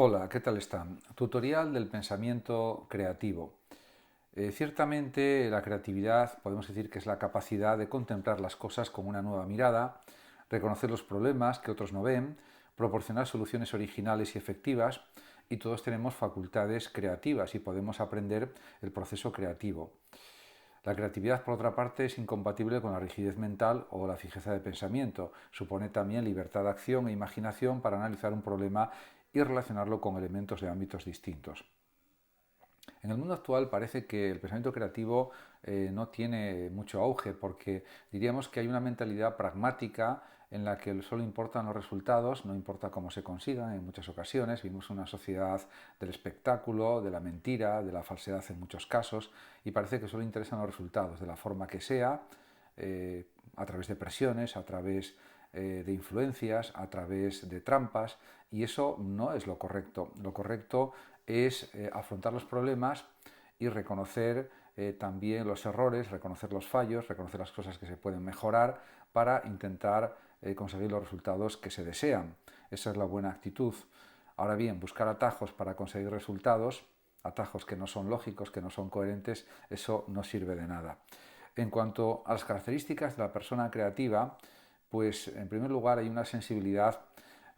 Hola, ¿qué tal están? Tutorial del pensamiento creativo. Ciertamente la creatividad podemos decir que es la capacidad de contemplar las cosas con una nueva mirada, reconocer los problemas que otros no ven, proporcionar soluciones originales y efectivas, y todos tenemos facultades creativas y podemos aprender el proceso creativo. La creatividad, por otra parte, es incompatible con la rigidez mental o la fijeza de pensamiento. Supone también libertad de acción e imaginación para analizar un problema y relacionarlo con elementos de ámbitos distintos. En el mundo actual parece que el pensamiento creativo no tiene mucho auge porque diríamos que hay una mentalidad pragmática en la que solo importan los resultados, no importa cómo se consigan en muchas ocasiones. Vivimos una sociedad del espectáculo, de la mentira, de la falsedad en muchos casos y parece que solo interesan los resultados de la forma que sea, a través de presiones, a través de influencias, a través de trampas, y eso no es lo correcto. Lo correcto es afrontar los problemas y reconocer también los errores, reconocer los fallos, reconocer las cosas que se pueden mejorar para intentar conseguir los resultados que se desean. Esa es la buena actitud. Ahora bien, buscar atajos para conseguir resultados, atajos que no son lógicos, que no son coherentes, eso no sirve de nada. En cuanto a las características de la persona creativa, pues en primer lugar hay una sensibilidad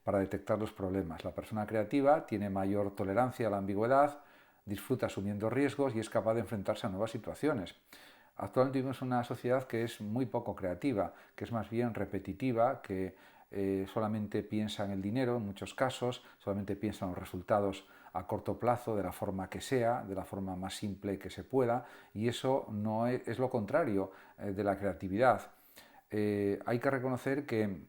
para detectar los problemas. La persona creativa tiene mayor tolerancia a la ambigüedad, disfruta asumiendo riesgos y es capaz de enfrentarse a nuevas situaciones. Actualmente vivimos una sociedad que es muy poco creativa, que es más bien repetitiva, que solamente piensa en el dinero en muchos casos, solamente piensa en los resultados a corto plazo, de la forma que sea, de la forma más simple que se pueda, y eso no es lo contrario de la creatividad. Hay que reconocer que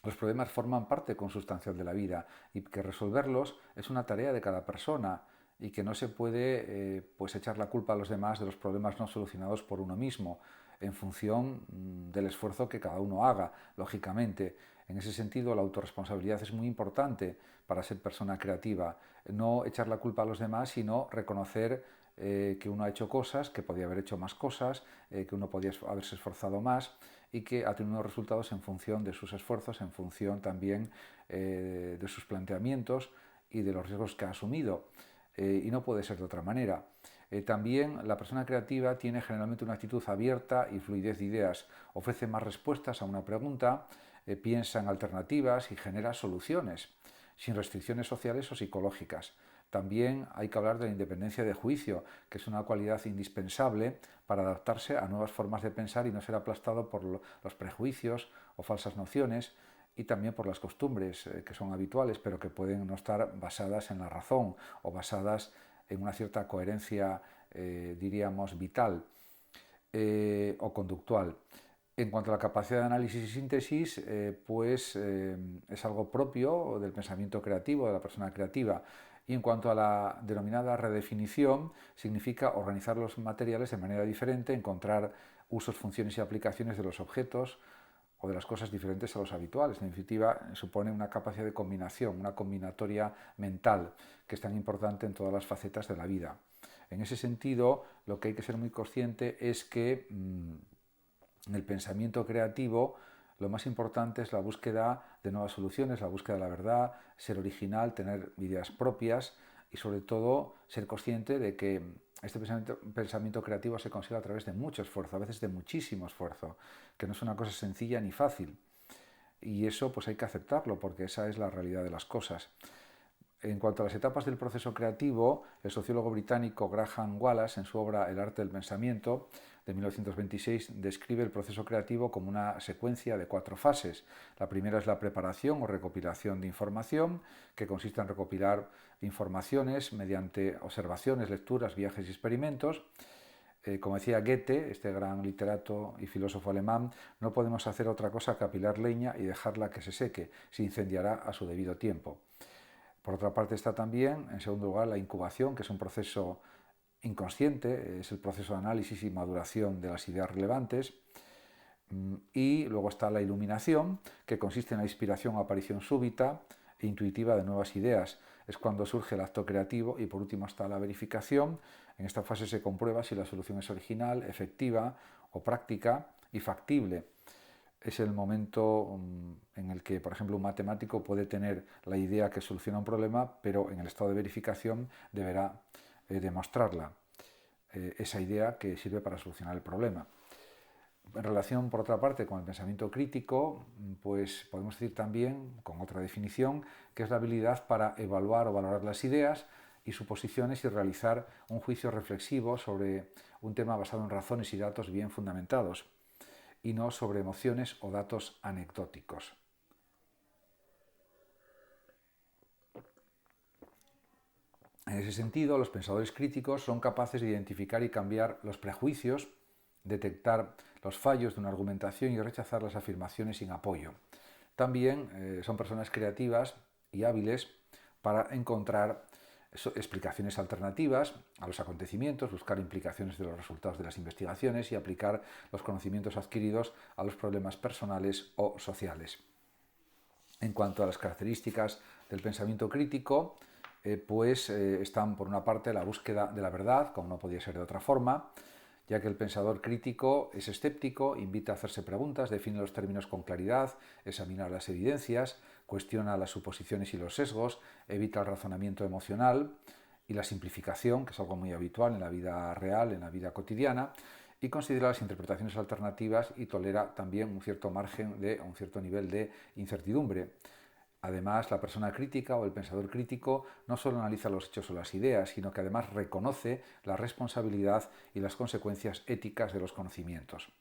los problemas forman parte consustancial de la vida y que resolverlos es una tarea de cada persona y que no se puede pues echar la culpa a los demás de los problemas no solucionados por uno mismo en función del esfuerzo que cada uno haga, lógicamente. En ese sentido, la autorresponsabilidad es muy importante para ser persona creativa. No echar la culpa a los demás, sino reconocer que uno ha hecho cosas, que podía haber hecho más cosas, que uno podía haberse esforzado más y que ha tenido unos resultados en función de sus esfuerzos, en función también de sus planteamientos y de los riesgos que ha asumido. Y no puede ser de otra manera. También la persona creativa tiene generalmente una actitud abierta y fluidez de ideas, ofrece más respuestas a una pregunta, piensa en alternativas y genera soluciones, sin restricciones sociales o psicológicas. También hay que hablar de la independencia de juicio, que es una cualidad indispensable para adaptarse a nuevas formas de pensar y no ser aplastado por los prejuicios o falsas nociones, y también por las costumbres que son habituales, pero que pueden no estar basadas en la razón o basadas en una cierta coherencia, diríamos, vital o conductual. En cuanto a la capacidad de análisis y síntesis, es algo propio del pensamiento creativo, de la persona creativa. Y en cuanto a la denominada redefinición, significa organizar los materiales de manera diferente, encontrar usos, funciones y aplicaciones de los objetos o de las cosas diferentes a los habituales. En definitiva, supone una capacidad de combinación, una combinatoria mental, que es tan importante en todas las facetas de la vida. En ese sentido, lo que hay que ser muy consciente es que en el pensamiento creativo lo más importante es la búsqueda de nuevas soluciones, la búsqueda de la verdad, ser original, tener ideas propias y sobre todo ser consciente de que este pensamiento creativo se consigue a través de mucho esfuerzo, a veces de muchísimo esfuerzo, que no es una cosa sencilla ni fácil. Y eso pues hay que aceptarlo porque esa es la realidad de las cosas. En cuanto a las etapas del proceso creativo, el sociólogo británico Graham Wallace, en su obra El arte del pensamiento, de 1926, describe el proceso creativo como una secuencia de 4 fases. La primera es la preparación o recopilación de información, que consiste en recopilar informaciones mediante observaciones, lecturas, viajes y experimentos. Como decía Goethe, este gran literato y filósofo alemán, no podemos hacer otra cosa que apilar leña y dejarla que se seque, se incendiará a su debido tiempo. Por otra parte está también, en segundo lugar, la incubación, que es un proceso inconsciente, es el proceso de análisis y maduración de las ideas relevantes. Y luego está la iluminación, que consiste en la inspiración o aparición súbita e intuitiva de nuevas ideas. Es cuando surge el acto creativo. Y por último está la verificación. En esta fase se comprueba si la solución es original, efectiva o práctica y factible. es el momento en el que, por ejemplo, un matemático puede tener la idea que soluciona un problema, pero en el estado de verificación deberá demostrarla, esa idea que sirve para solucionar el problema. En relación, por otra parte, con el pensamiento crítico, pues podemos decir también, con otra definición, que es la habilidad para evaluar o valorar las ideas y suposiciones y realizar un juicio reflexivo sobre un tema basado en razones y datos bien fundamentados, y no sobre emociones o datos anecdóticos. En ese sentido, los pensadores críticos son capaces de identificar y cambiar los prejuicios, detectar los fallos de una argumentación y rechazar las afirmaciones sin apoyo. También son personas creativas y hábiles para encontrar explicaciones alternativas a los acontecimientos, buscar implicaciones de los resultados de las investigaciones y aplicar los conocimientos adquiridos a los problemas personales o sociales. En cuanto a las características del pensamiento crítico, están por una parte la búsqueda de la verdad, como no podía ser de otra forma, ya que el pensador crítico es escéptico, invita a hacerse preguntas, define los términos con claridad, examina las evidencias, cuestiona las suposiciones y los sesgos, evita el razonamiento emocional y la simplificación, que es algo muy habitual en la vida real, en la vida cotidiana, y considera las interpretaciones alternativas y tolera también un cierto margen un cierto nivel de incertidumbre. Además, la persona crítica o el pensador crítico no solo analiza los hechos o las ideas, sino que además reconoce la responsabilidad y las consecuencias éticas de los conocimientos.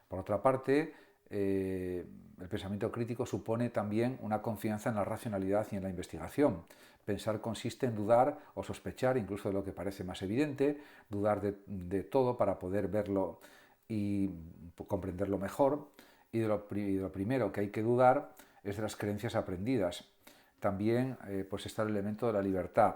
Por otra parte, el pensamiento crítico supone también una confianza en la racionalidad y en la investigación. Pensar consiste en dudar o sospechar incluso de lo que parece más evidente, dudar de todo para poder verlo y comprenderlo mejor. Y de lo primero que hay que dudar es de las creencias aprendidas. También está el elemento de la libertad.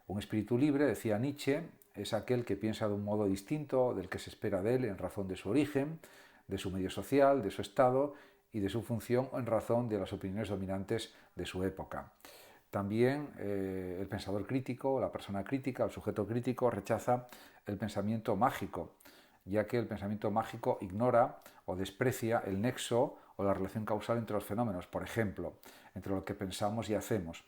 Un espíritu libre, decía Nietzsche, es aquel que piensa de un modo distinto del que se espera de él en razón de su origen, de su medio social, de su estado y de su función o en razón de las opiniones dominantes de su época. También el pensador crítico, la persona crítica, el sujeto crítico rechaza el pensamiento mágico, ya que el pensamiento mágico ignora o desprecia el nexo o la relación causal entre los fenómenos, por ejemplo, entre lo que pensamos y hacemos,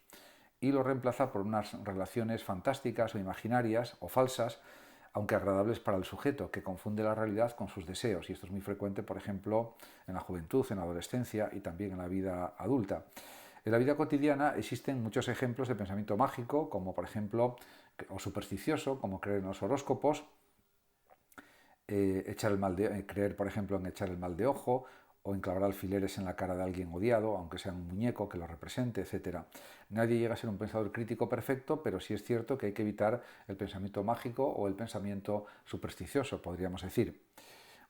y lo reemplaza por unas relaciones fantásticas o imaginarias o falsas, aunque agradables para el sujeto, que confunde la realidad con sus deseos, y esto es muy frecuente, por ejemplo, en la juventud, en la adolescencia y también en la vida adulta. En la vida cotidiana existen muchos ejemplos de pensamiento mágico, como por ejemplo, o supersticioso, como creer en los horóscopos, creer, por ejemplo, en echar el mal de ojo o en clavar alfileres en la cara de alguien odiado, aunque sea un muñeco que lo represente, etc. Nadie llega a ser un pensador crítico perfecto, pero sí es cierto que hay que evitar el pensamiento mágico o el pensamiento supersticioso, podríamos decir.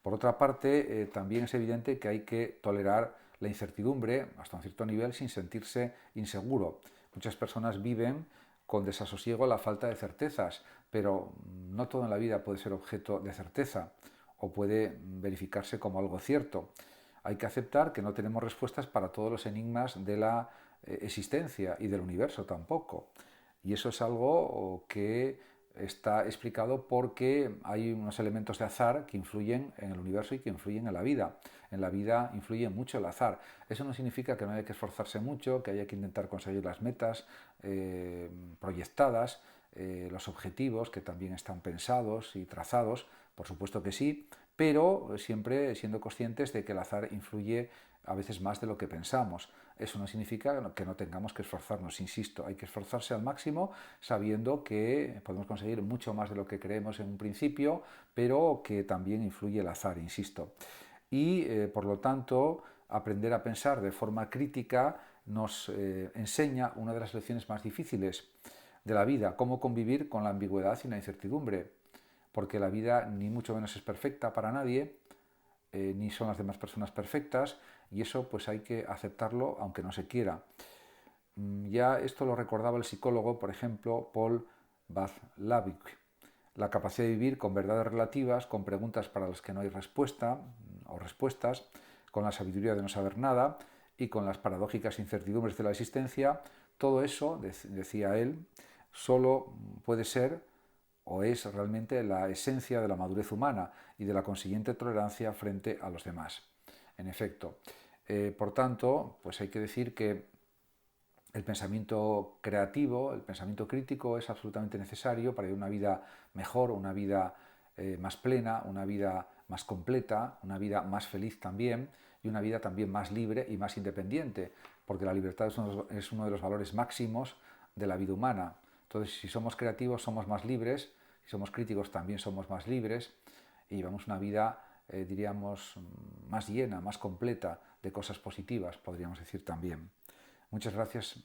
Por otra parte, también es evidente que hay que tolerar la incertidumbre hasta un cierto nivel sin sentirse inseguro. Muchas personas viven con desasosiego la falta de certezas, pero no todo en la vida puede ser objeto de certeza o puede verificarse como algo cierto. Hay que aceptar que no tenemos respuestas para todos los enigmas de la existencia y del universo tampoco. Y eso es algo que está explicado porque hay unos elementos de azar que influyen en el universo y que influyen en la vida. En la vida influye mucho el azar. Eso no significa que no haya que esforzarse mucho, que haya que intentar conseguir las metas proyectadas, los objetivos que también están pensados y trazados, por supuesto que sí, pero siempre siendo conscientes de que el azar influye a veces más de lo que pensamos. Eso no significa que no tengamos que esforzarnos, insisto, hay que esforzarse al máximo sabiendo que podemos conseguir mucho más de lo que creemos en un principio, pero que también influye el azar, insisto. Y por lo tanto, aprender a pensar de forma crítica nos enseña una de las lecciones más difíciles de la vida, cómo convivir con la ambigüedad y la incertidumbre, porque la vida ni mucho menos es perfecta para nadie, ni son las demás personas perfectas, y eso pues hay que aceptarlo aunque no se quiera. Ya esto lo recordaba el psicólogo, por ejemplo, Paul Václavic. La capacidad de vivir con verdades relativas, con preguntas para las que no hay respuesta o respuestas, con la sabiduría de no saber nada y con las paradójicas incertidumbres de la existencia, todo eso, decía él, solo puede ser o es realmente la esencia de la madurez humana y de la consiguiente tolerancia frente a los demás. En efecto, Por tanto, pues hay que decir que el pensamiento creativo, el pensamiento crítico es absolutamente necesario para vivir una vida mejor, una vida más plena, una vida más completa, una vida más feliz también y una vida también más libre y más independiente, porque la libertad es uno de los valores máximos de la vida humana. Entonces, si somos creativos somos más libres, si somos críticos también somos más libres y llevamos una vida, diríamos, más llena, más completa de cosas positivas, podríamos decir también. Muchas gracias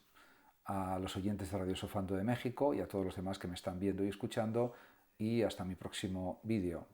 a los oyentes de Radio Sofando de México y a todos los demás que me están viendo y escuchando, y hasta mi próximo vídeo.